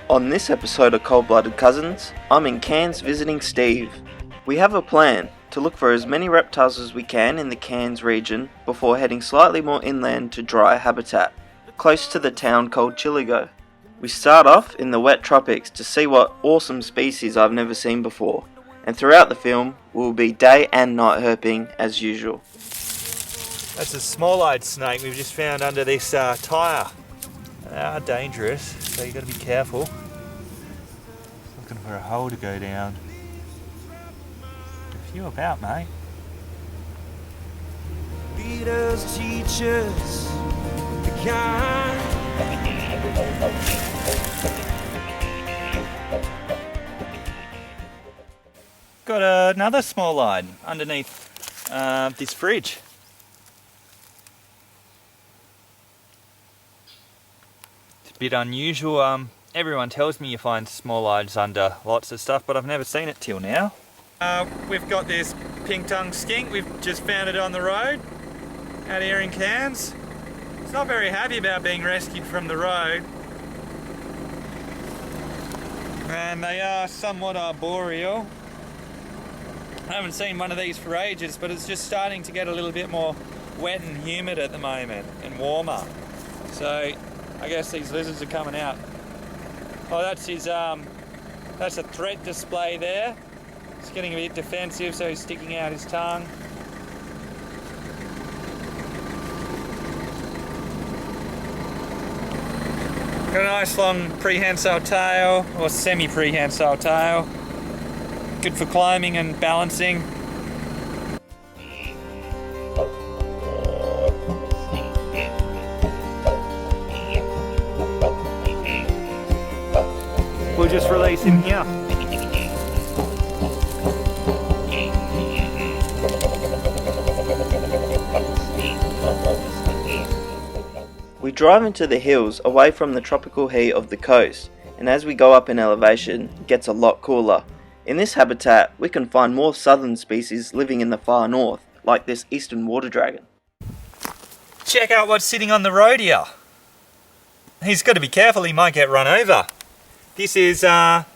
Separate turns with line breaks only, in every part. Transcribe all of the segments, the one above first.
On this episode of Cold Blooded Cousins, I'm in Cairns visiting Steve. We have a plan to look for as many reptiles as we can in the Cairns region before heading slightly more inland to dry habitat, close to the town called Chuligo. We start off in the wet tropics to see what awesome species I've never seen before, and throughout the film we'll be day and night herping as usual.
That's a small-eyed snake we've just found under this tyre. They are dangerous, so you've got to be careful. Looking for a hole to go down. A few about, mate.
Leaders, teachers, the kind.
Got another small-eyed underneath this fridge. It's a bit unusual. Everyone tells me you find small-eyeds under lots of stuff, but I've never seen it till now. We've got this pink-tongued skink. We've just found it on the road out here in Cairns. It's not very happy about being rescued from the road. And they are somewhat arboreal. I haven't seen one of these for ages, but it's just starting to get a little bit more wet and humid at the moment, and warmer. So I guess these lizards are coming out. Oh, that's his, that's a threat display there. He's getting a bit defensive, so he's sticking out his tongue. Got a nice long prehensile tail, or semi-prehensile tail. Good for climbing and balancing. We'll just release him here.
We drive into the hills away from the tropical heat of the coast, and as we go up in elevation, it gets a lot cooler. In this habitat, we can find more southern species living in the far north, like this eastern water dragon.
Check out what's sitting on the road here. He's got to be careful, he might get run over. This is a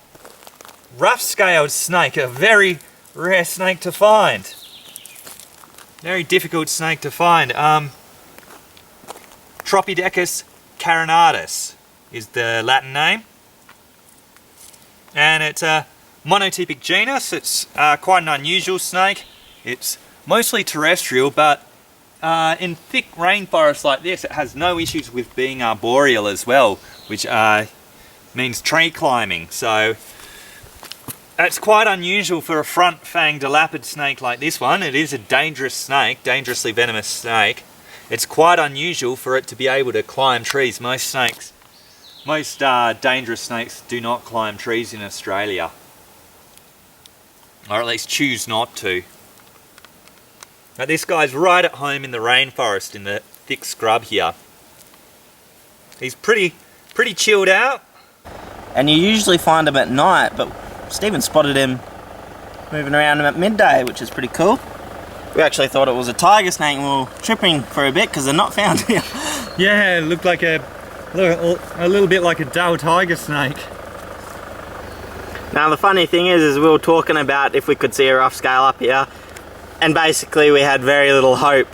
rough-scaled snake, a very rare snake to find. Very difficult snake to find. Tropidecus carinatus is the Latin name. And it's a monotypic genus. It's quite an unusual snake. It's mostly terrestrial, but in thick rainforests like this, it has no issues with being arboreal as well, which means tree climbing. So that's quite unusual for a front-fanged elapid snake like this one. It is a dangerous snake, dangerously venomous snake. It's quite unusual for it to be able to climb trees. Most dangerous snakes do not climb trees in Australia. Or at least choose not to. But this guy's right at home in the rainforest, in the thick scrub here. He's pretty chilled out.
And you usually find him at night, but Stephen spotted him moving around at midday, which is pretty cool. We actually thought it was a tiger snake and we were tripping for a bit because they're not found here.
Yeah, it looked like a little bit like a dull tiger snake.
Now the funny thing is we were talking about if we could see a rough scale up here, and basically we had very little hope.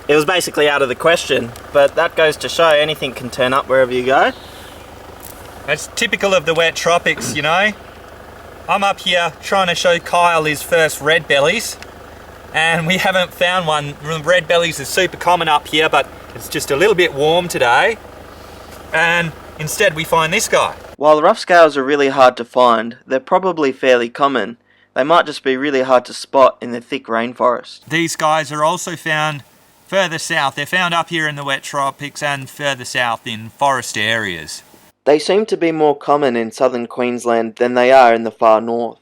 It was basically out of the question, but that goes to show anything can turn up wherever you go.
It's typical of the wet tropics, you know. I'm up here trying to show Kyle his first red bellies, and we haven't found one. Red bellies are super common up here, but it's just a little bit warm today, and instead we find this guy.
While the rough scales are really hard to find, they're probably fairly common. They might just be really hard to spot in the thick rainforest.
These guys are also found further south. They're found up here in the wet tropics and further south in forest areas.
They seem to be more common in southern Queensland than they are in the far north.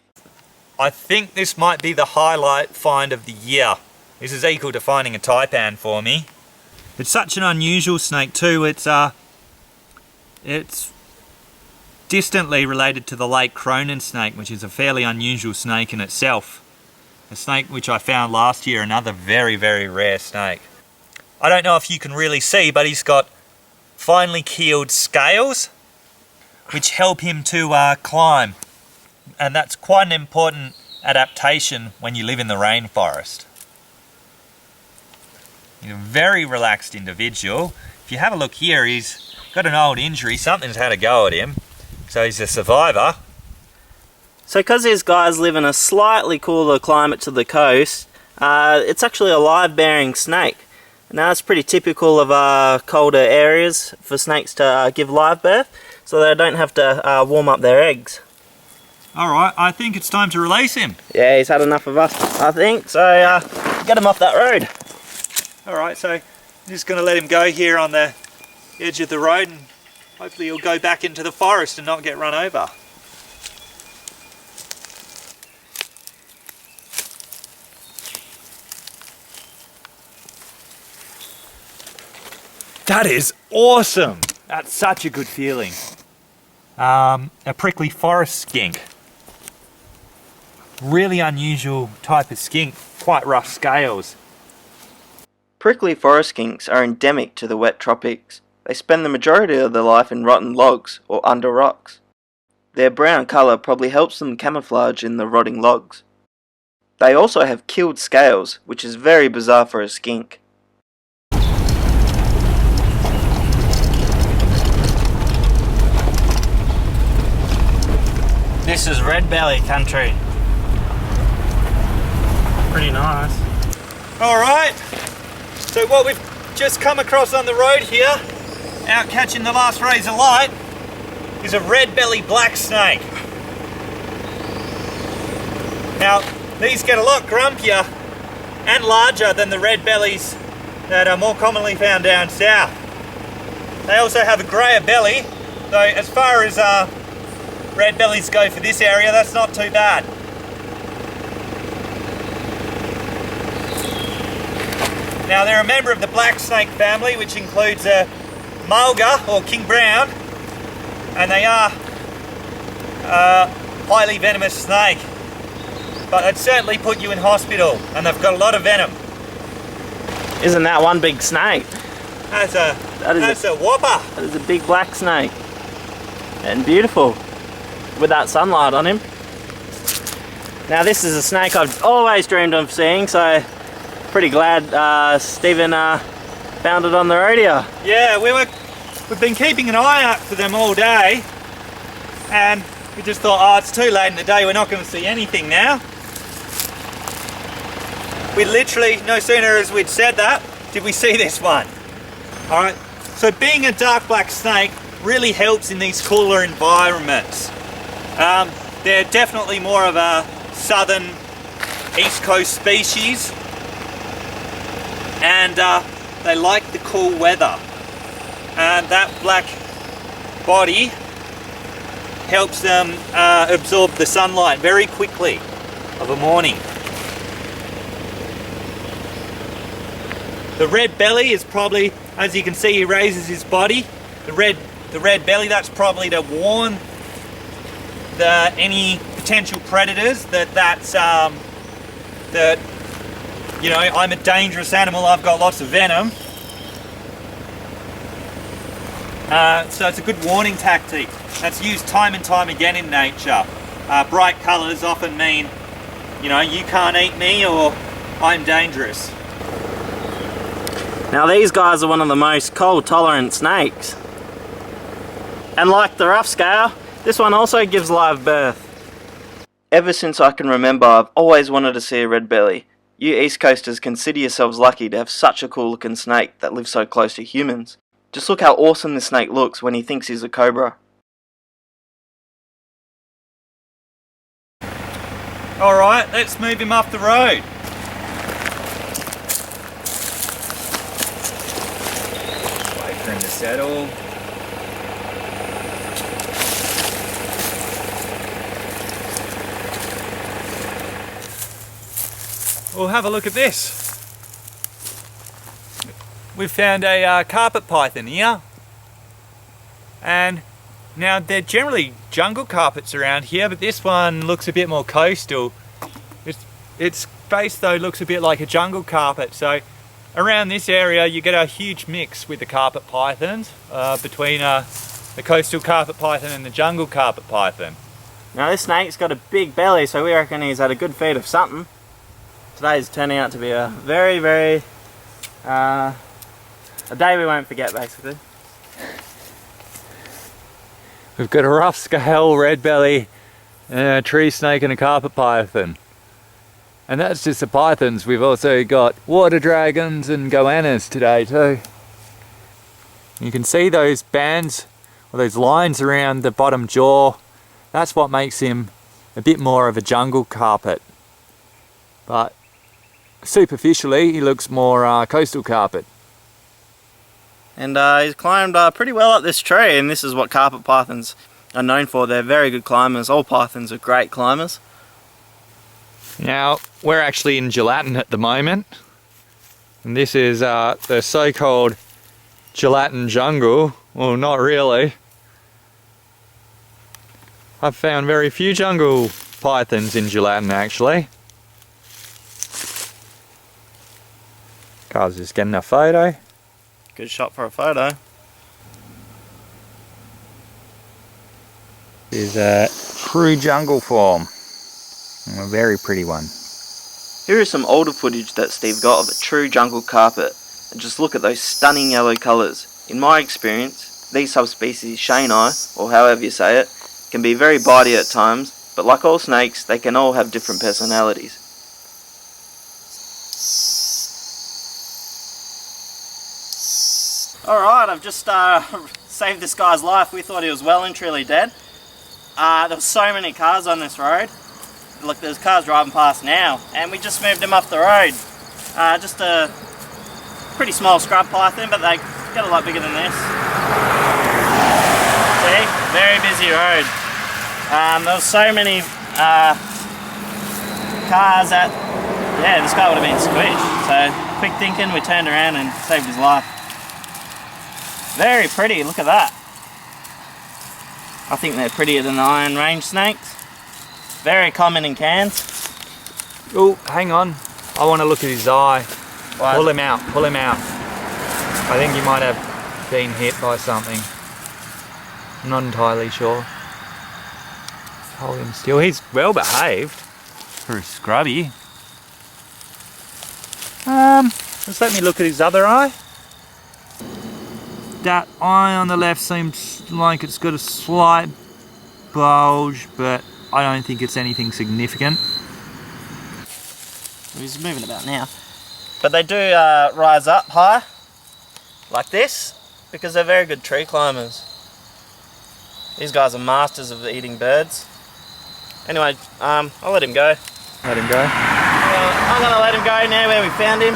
I think this might be the highlight find of the year. This is equal to finding a taipan for me. It's such an unusual snake too. It's distantly related to the Lake Cronin snake, which is a fairly unusual snake in itself. A snake which I found last year, another very, very rare snake. I don't know if you can really see, but he's got finely keeled scales. which help him to climb. And that's quite an important adaptation when you live in the rainforest. He's a very relaxed individual. If you have a look here, he's got an old injury. Something's had a go at him. So he's a survivor.
So because these guys live in a slightly cooler climate to the coast, it's actually a live-bearing snake. Now it's pretty typical of colder areas for snakes to give live birth, so they don't have to warm up their eggs.
Alright, I think it's time to release him.
Yeah, he's had enough of us, I think, so get him off that road.
Alright, so I'm just going to let him go here on the edge of the road, and hopefully he'll go back into the forest and not get run over. That is awesome! That's such a good feeling. A prickly forest skink. Really unusual type of skink, quite rough scales.
Prickly forest skinks are endemic to the wet tropics. They spend the majority of their life in rotten logs or under rocks. Their brown colour probably helps them camouflage in the rotting logs. They also have keeled scales, which is very bizarre for a skink.
This is red belly country. Pretty nice.
Alright, so what we've just come across on the road here, out catching the last rays of light, is a red belly black snake. Now, these get a lot grumpier and larger than the red bellies that are more commonly found down south. They also have a greyer belly, though as far as red bellies go for this area, that's not too bad. Now they're a member of the black snake family, which includes a mulga or king brown, and they are a highly venomous snake. But they'd certainly put you in hospital, and they've got a lot of venom.
Isn't that one big snake?
That's a whopper.
That is a big black snake. And beautiful, with that sunlight on him. Now this is a snake I've always dreamed of seeing, so pretty glad Stephen found it on the road here.
Yeah, we've been keeping an eye out for them all day, and we just thought, oh, it's too late in the day, we're not going to see anything now. We literally, no sooner as we'd said that, did we see this one. Alright, so being a dark black snake really helps in these cooler environments. They're definitely more of a southern east coast species, and they like the cool weather, and that black body helps them absorb the sunlight very quickly of a morning. The red belly is probably, as you can see, he raises his body. The red belly, that's probably to warn any potential predators that you know, I'm a dangerous animal, I've got lots of venom. So it's a good warning tactic. That's used time and time again in nature. Bright colours often mean, you know, you can't eat me or I'm dangerous.
Now these guys are one of the most cold tolerant snakes. And like the rough scale, this one also gives live birth. Ever since I can remember, I've always wanted to see a red belly. You East Coasters consider yourselves lucky to have such a cool looking snake that lives so close to humans. Just look how awesome this snake looks when he thinks he's a cobra.
Alright, let's move him off the road. Wait for him to settle. We'll have a look at this. We've found a carpet python here, and now they're generally jungle carpets around here, but this one looks a bit more coastal. Its face though looks a bit like a jungle carpet, so around this area you get a huge mix with the carpet pythons between the coastal carpet python and the jungle carpet python.
Now this snake's got a big belly, so we reckon he's had a good feed of something. Today's turning out to be a very, very, a day we won't forget basically.
We've got a rough scale red belly, a tree snake and a carpet python. And that's just the pythons. We've also got water dragons and goannas today too. You can see those bands, or those lines around the bottom jaw. That's what makes him a bit more of a jungle carpet. But superficially, he looks more coastal carpet.
And he's climbed pretty well up this tree, and this is what carpet pythons are known for. They're very good climbers. All pythons are great climbers.
Now, we're actually in gelatin at the moment. And this is the so-called gelatin jungle. Well, not really. I've found very few jungle pythons in gelatin actually. Carl's just getting a photo.
Good shot for a photo.
Is a true jungle form. A very pretty one.
Here is some older footage that Steve got of a true jungle carpet. And just look at those stunning yellow colours. In my experience, these subspecies Shanei, or however you say it, can be very bitey at times, but like all snakes, they can all have different personalities. Alright, I've just saved this guy's life. We thought he was well and truly dead. There were so many cars on this road. Look, there's cars driving past now, and we just moved him off the road. Just a pretty small scrub python, but they get a lot bigger than this. See? Very busy road. There was so many cars that, yeah, this guy would have been squished. So, quick thinking, we turned around and saved his life. Very pretty, look at that. I think they're prettier than the iron range snakes. Very common in Cairns.
Oh, hang on. I want to look at his eye.
Why?
Pull him out, pull him out. I think he might have been hit by something. I'm not entirely sure. Hold him still. He's well behaved for a scrubby. Just let me look at his other eye. That eye on the left seems like it's got a slight bulge, but I don't think it's anything significant.
He's moving about now. But they do rise up high, like this, because they're very good tree climbers. These guys are masters of eating birds. Anyway, I'll let him go.
Let him go.
I'm gonna let him go now where we found him.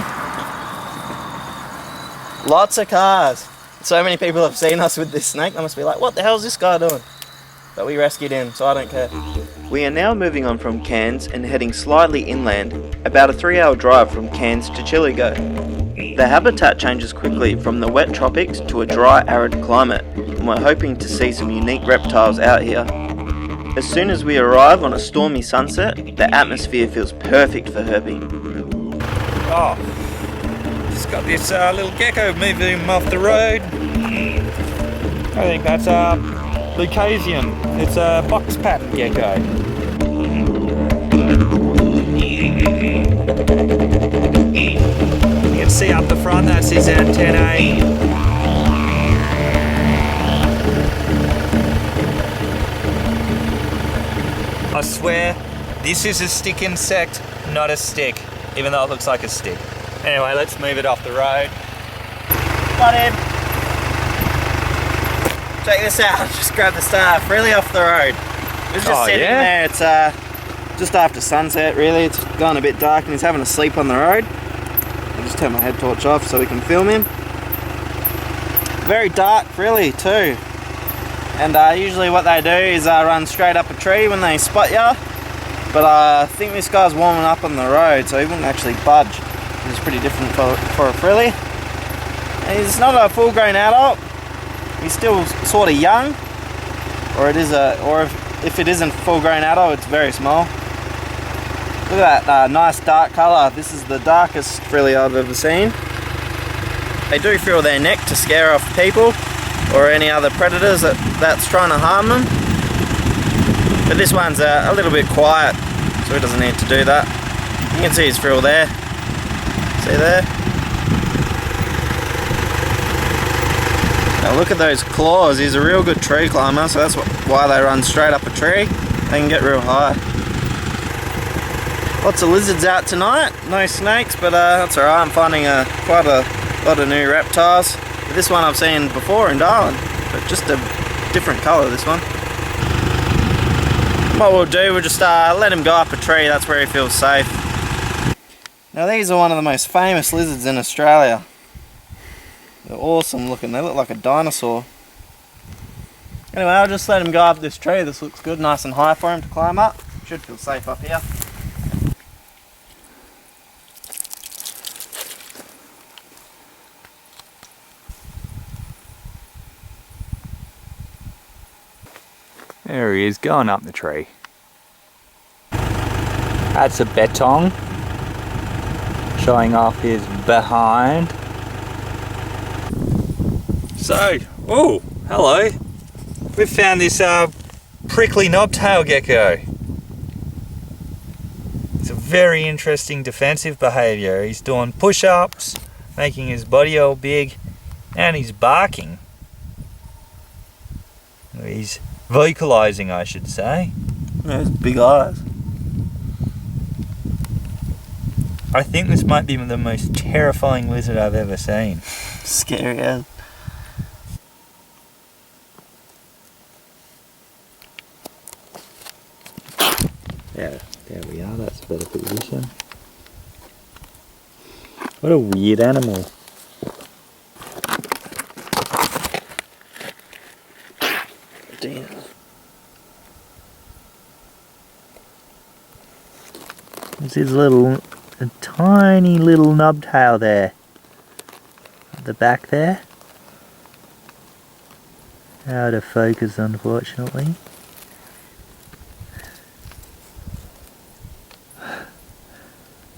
Lots of cars. So many people have seen us with this snake, they must be like, what the hell is this guy doing? But we rescued him, so I don't care. We are now moving on from Cairns and heading slightly inland, about a 3-hour drive from Cairns to Chuligo. The habitat changes quickly from the wet tropics to a dry, arid climate, and we're hoping to see some unique reptiles out here. As soon as we arrive on a stormy sunset, the atmosphere feels perfect for herping.
Oh, just got this little gecko moving him off the road. I think that's Lucasian. It's a box pattern gecko. You can see up the front, that's his antennae. I swear, this is a stick insect, not a stick, even though it looks like a stick. Anyway, let's move it off the road.
Got him! Check this out, just grabbed the staff really off the road. It was just sitting there, it's just after sunset really, it's gone a bit dark and he's having a sleep on the road. I'll just turn my head torch off so we can film him. Very dark really too. And usually what they do is run straight up a tree when they spot you. But I think this guy's warming up on the road so he wouldn't actually budge. Which is pretty different for a frilly. He's not a full grown adult. He's still sort of young, or it is if it isn't full grown adult, it's very small. Look at that nice dark colour. This is the darkest frilly I've ever seen. They do frill their neck to scare off people, or any other predators that's trying to harm them. But this one's a little bit quiet, so he doesn't need to do that. You can see his frill there. See there? Now look at those claws. He's a real good tree climber, so that's why they run straight up a tree. They can get real high. Lots of lizards out tonight. No snakes, but that's alright. I'm finding quite a lot of new reptiles. But this one I've seen before in Darwin, but just a different colour, this one. What we'll do, we'll just let him go up a tree. That's where he feels safe. Now these are one of the most famous lizards in Australia. They're awesome looking. They look like a dinosaur. Anyway, I'll just let him go up this tree. This looks good, nice and high for him to climb up. Should feel safe up here.
There he is, going up the tree. That's a bettong, showing off his behind. So, oh, hello. We've found this prickly knobtail gecko. It's a very interesting defensive behaviour. He's doing push-ups, making his body all big, and he's barking. He's vocalising, I should say.
Yeah, his big eyes.
I think this might be the most terrifying lizard I've ever seen.
Scary as.
Yeah, there we are, that's a better position. What a weird animal.
Damn.
There's his a tiny little knobtail there. At the back there. Out of focus, unfortunately.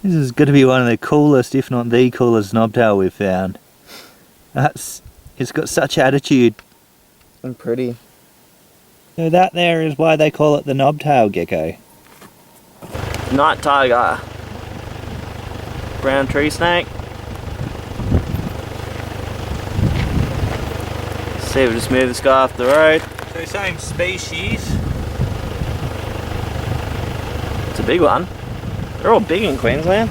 This is going to be one of the coolest, if not the coolest knobtail we've found. It's got such attitude.
And pretty.
So that there is why they call it the knobtail gecko.
Night tiger. Brown tree snake. See, we'll just move this guy off the road.
So same species.
It's a big one. They're all big in Queensland.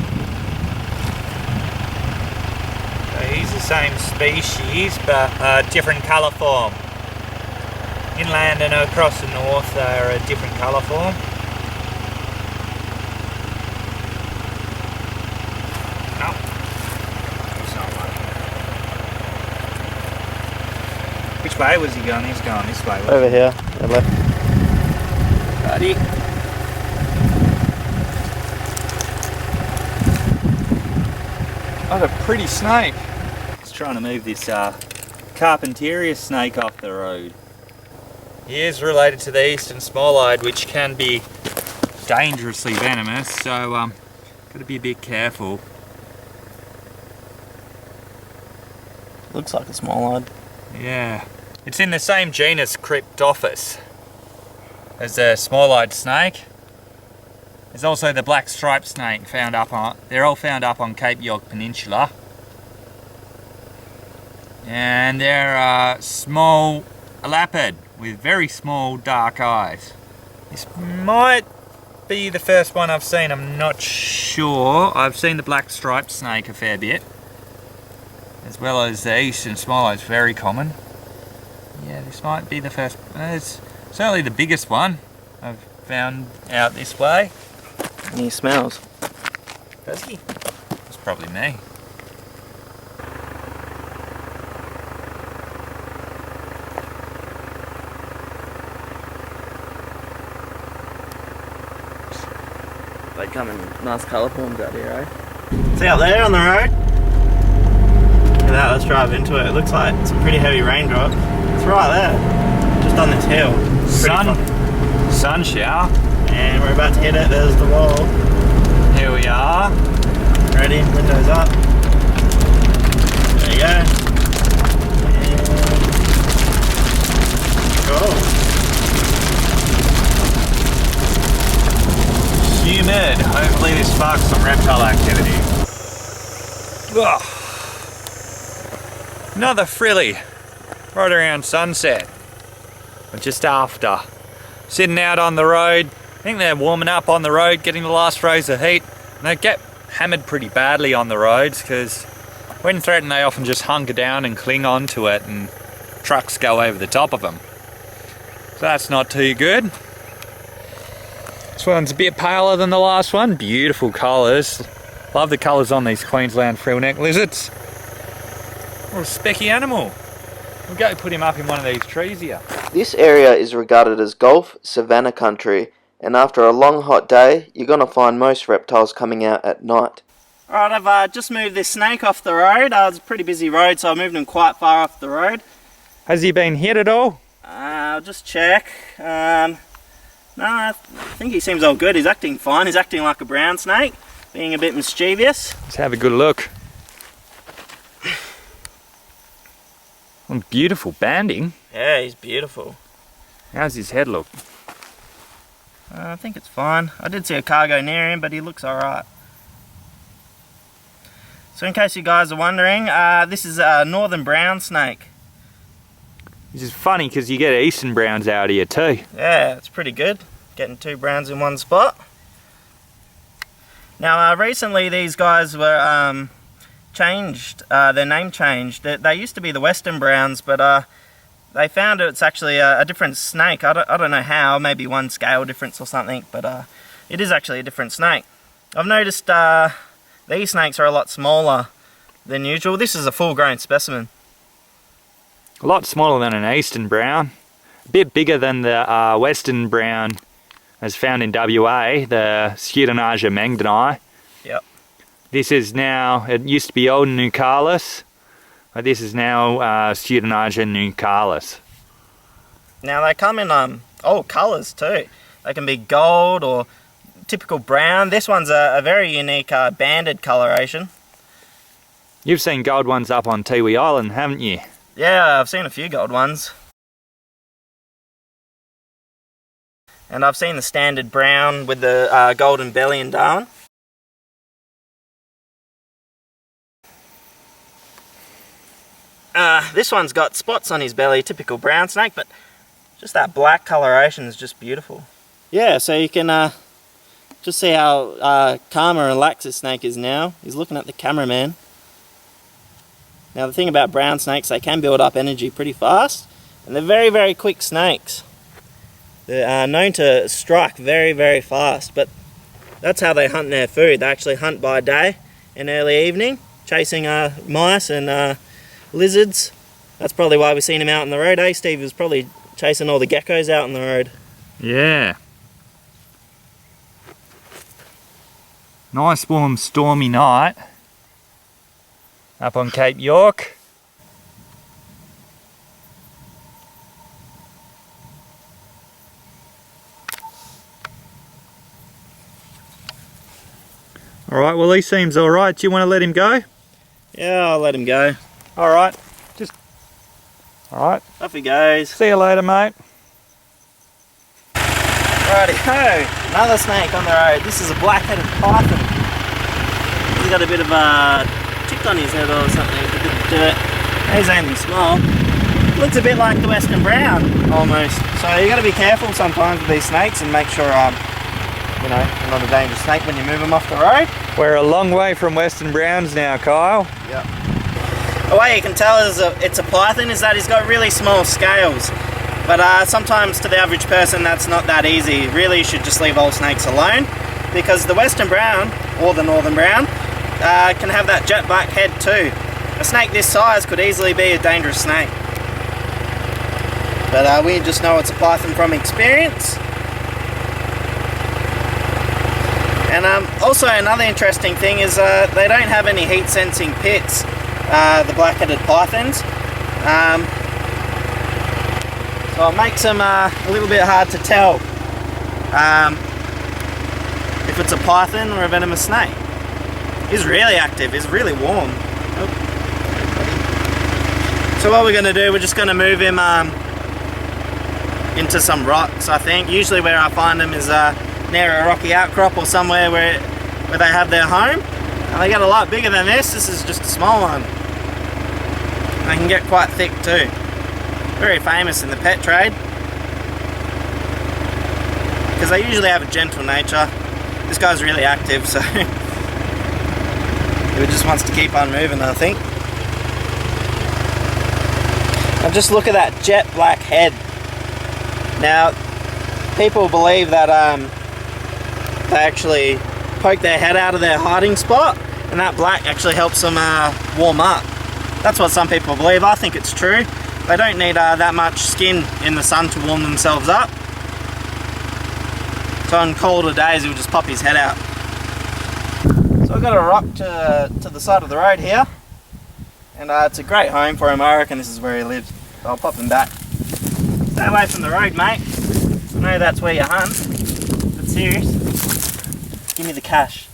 So he's the same species, but different colour form. Inland and across the north they are a different colour form. No. It's not one. Which way was he going? He's going this way.
Over here, the left.
Buddy. What a pretty snake. He's trying to move this Carpentaria snake off the road. He is related to the eastern small-eyed, which can be dangerously venomous, so got to be a bit careful.
Looks like a small-eyed.
Yeah. It's in the same genus Cryptophis as the small-eyed snake. There's also the black striped snake found up on, they're all found up on Cape York Peninsula. And they're small elapid with very small dark eyes. This might be the first one I've seen, I'm not sure. I've seen the black striped snake a fair bit, as well as the eastern small-eyed, very common. Yeah, this might be the first, it's certainly the biggest one I've found out this way.
And he smells.
Does he? It's probably me.
They come in nice colour forms out here, eh? See up there on the road? Look at that, let's drive into it. It looks like some pretty heavy raindrops. It's right there, just on this hill.
Sun shower.
And we're about to hit it, there's the wall.
Here we are.
Ready, windows up. There you go. And
Another frilly, right around sunset, or just after. Sitting out on the road, I think they're warming up on the road, getting the last rays of heat. And they get hammered pretty badly on the roads because when threatened they often just hunker down and cling onto it and trucks go over the top of them. So that's not too good. This one's a bit paler than the last one. Beautiful colours. Love the colours on these Queensland frillneck lizards. What a specky animal. We'll go put him up in one of these trees here.
This area is regarded as Gulf Savannah country, and after a long hot day, you're going to find most reptiles coming out at night.
Alright, I've just moved this snake off the road. It's a pretty busy road, so I moved him quite far off the road.
Has he been hit at all?
I'll just check. No, I think he seems all good. He's acting fine. He's acting like a brown snake, being a bit mischievous.
Let's have a good look. Oh, beautiful banding.
Yeah, he's beautiful.
How's his head look?
I think it's fine. I did see a cargo near him, but he looks alright. So in case you guys are wondering, this is a northern brown snake.
This is funny because you get eastern browns out here too.
Yeah, it's pretty good. Getting two browns in one spot. Now recently these guys were changed, their name changed. They used to be the western browns, but they found it's actually a different snake. I don't know how, maybe one scale difference or something, but it is actually a different snake. I've noticed these snakes are a lot smaller than usual. This is a full-grown specimen.
A lot smaller than an eastern brown. A bit bigger than the western brown as found in WA, the Pseudonasia mangdani.
Yep.
This is now, it used to be old nucalus, but this is now Pseudonasia nucalus.
Now they come in all colours too. They can be gold or typical brown. This one's a very unique banded coloration.
You've seen gold ones up on Tiwi Island, haven't you?
Yeah, I've seen a few gold ones. And I've seen the standard brown with the golden belly and Darwin. This one's got spots on his belly, typical brown snake, but just that black coloration is just beautiful. Yeah, so you can just see how calm and relaxed this snake is now. He's looking at the cameraman. Now the thing about brown snakes, they can build up energy pretty fast, and they're very, very quick snakes. They're known to strike very, very fast, but that's how they hunt their food. They actually hunt by day and early evening, chasing mice and lizards. That's probably why we've seen him out on the road, eh? Steve was probably chasing all the geckos out on the road.
Yeah. Nice warm stormy night up on Cape York. Alright, well he seems alright. Do you want to let him go?
Yeah, I'll let him go.
Alright, just... Alright.
Off he goes.
See you later, mate.
Righty-ho, another snake on the road. This is a black-headed python. He's got a bit of a tick on his head or something, a bit of dirt. He's only small. Looks a bit like the western brown, almost. So you got to be careful sometimes with these snakes and make sure, you know, they're not a dangerous snake when you move them off the road.
We're a long way from western browns now, Kyle.
Yep. The way you can tell it's a python is that he's got really small scales. But sometimes to the average person that's not that easy. Really you should just leave all snakes alone, because the western brown, or the northern brown, can have that jet black head too. A snake this size could easily be a dangerous snake. But we just know it's a python from experience. And also another interesting thing is they don't have any heat sensing pits, the black-headed pythons. So it makes them a little bit hard to tell if it's a python or a venomous snake. He's really active, he's really warm. So what we're going to do, we're just going to move him into some rocks, I think. Usually where I find them is near a rocky outcrop or somewhere where they have their home. And they get a lot bigger than this. This is just a small one. they can get quite thick too. Very famous in the pet trade, because they usually have a gentle nature. This guy's really active, so he just wants to keep on moving, I think. And just look at that jet black head. Now, people believe that they actually poke their head out of their hiding spot, and that black actually helps them warm up. That's what some people believe. I think it's true. They don't need that much skin in the sun to warm themselves up. So on colder days, he'll just pop his head out. So I've got a rock to the side of the road here, and it's a great home for him. I reckon this is where he lives. So I'll pop him back. Stay away from the road, mate. I know that's where you hunt, but serious, give me the cash.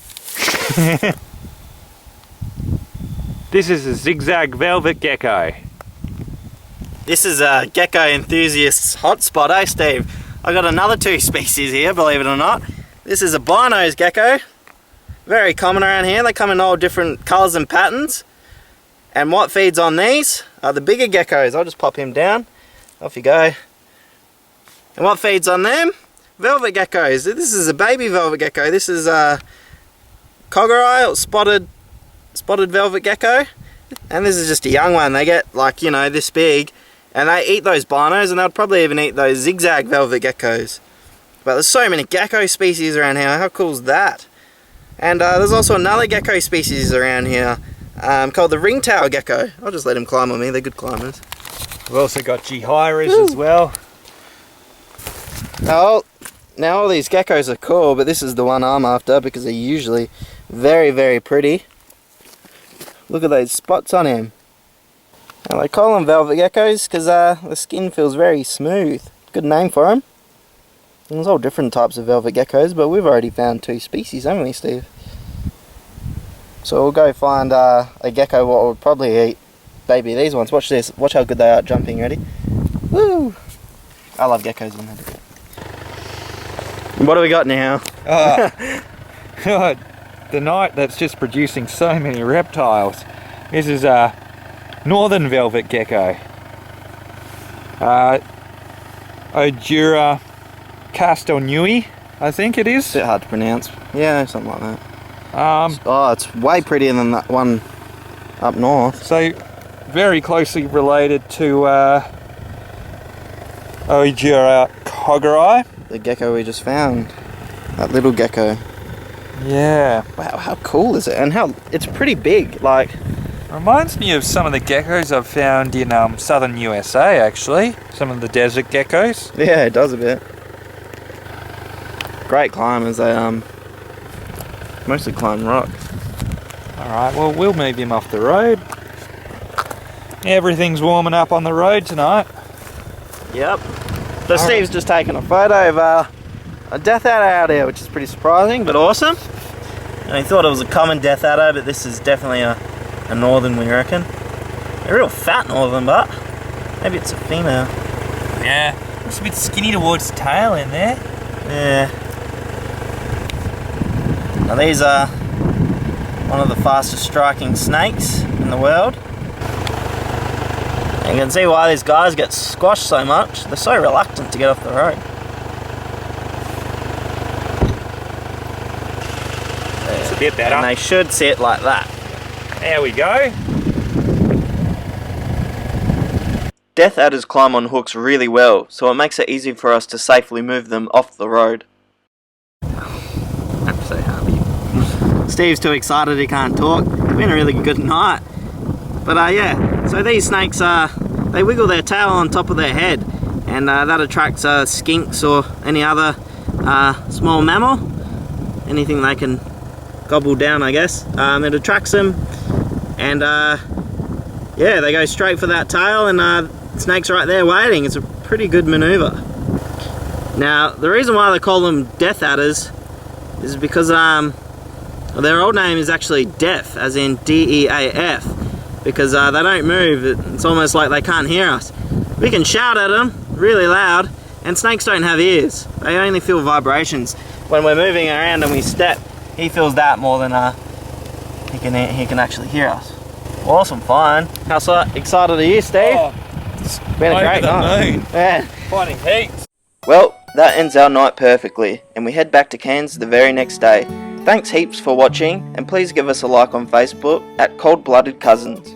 This is a zigzag velvet gecko.
This is a gecko enthusiast's hotspot, eh, Steve? I got another 2 species here, believe it or not. This is a bino gecko, very common around here. They come in all different colours and patterns. And what feeds on these are the bigger geckos. I'll just pop him down. Off you go. And what feeds on them? Velvet geckos. This is a baby velvet gecko. This is a coggereye or spotted velvet gecko. And this is just a young one. They get like, you know, this big. And they eat those binos, and they'll probably even eat those zigzag velvet geckos. But there's so many gecko species around here. How cool is that? And there's also another gecko species around here called the ringtail gecko. I'll just let him climb on me. They're good climbers.
We've also got Jihiras as well.
Now all these geckos are cool, but this is the one I'm after because they're usually very, very pretty. Look at those spots on him. And they call them velvet geckos because the skin feels very smooth. Good name for them. And there's all different types of velvet geckos, but we've already found 2 species, haven't we, Steve? So we'll go find a gecko what would probably eat baby these ones. Watch this. Watch how good they are at jumping. Ready? Woo! I love geckos when they do it. What do we got now?
God, the night that's just producing so many reptiles. This is a northern velvet gecko. Odura castelnui, I think it is.
It's a bit hard to pronounce. Yeah, something like that. Oh, it's way prettier than that one up north.
So, very closely related to Odura coggereye.
The gecko we just found. That little gecko.
Yeah.
Wow, how cool is it? And how it's pretty big. Like,
reminds me of some of the geckos I've found in southern USA, actually. Some of the desert geckos.
yeah, it does a bit. Great climbers. They mostly climb rock.
Alright, well, we'll move him off the road. Everything's warming up on the road tonight.
Yep. So Steve's just taken a photo of a death adder out here, which is pretty surprising, but awesome. And he thought it was a common death adder, but this is definitely a northern, we reckon. A real fat northern, but maybe it's a female.
Yeah, looks a bit skinny towards the tail in there.
Yeah. Now these are one of the fastest striking snakes in the world. And you can see why these guys get squashed so much. They're so reluctant to get off the road.
It's a bit better.
And they should sit like that.
There we go.
Death adders climb on hooks really well, so it makes it easy for us to safely move them off the road.
I'm so happy. Steve's too excited he can't talk. It's been a really good night. But yeah, so these snakes they wiggle their tail on top of their head, and that attracts skinks or any other small mammal. Anything they can gobble down, I guess. It attracts them, and yeah, they go straight for that tail, and snake's right there waiting. It's a pretty good maneuver. Now, the reason why they call them death adders is because their old name is actually deaf, as in D-E-A-F, because they don't move. It's almost like they can't hear us. We can shout at them really loud, and snakes don't have ears. They only feel vibrations. When we're moving around and we step, he feels that more than he can actually hear us. Awesome find. How excited are you, Steve?
Oh,
Been a great night.
moon.
Yeah.
Finding heaps.
Well, that ends our night perfectly, and we head back to Cairns the very next day. Thanks heaps for watching, and please give us a like on Facebook at Cold Blooded Cousins.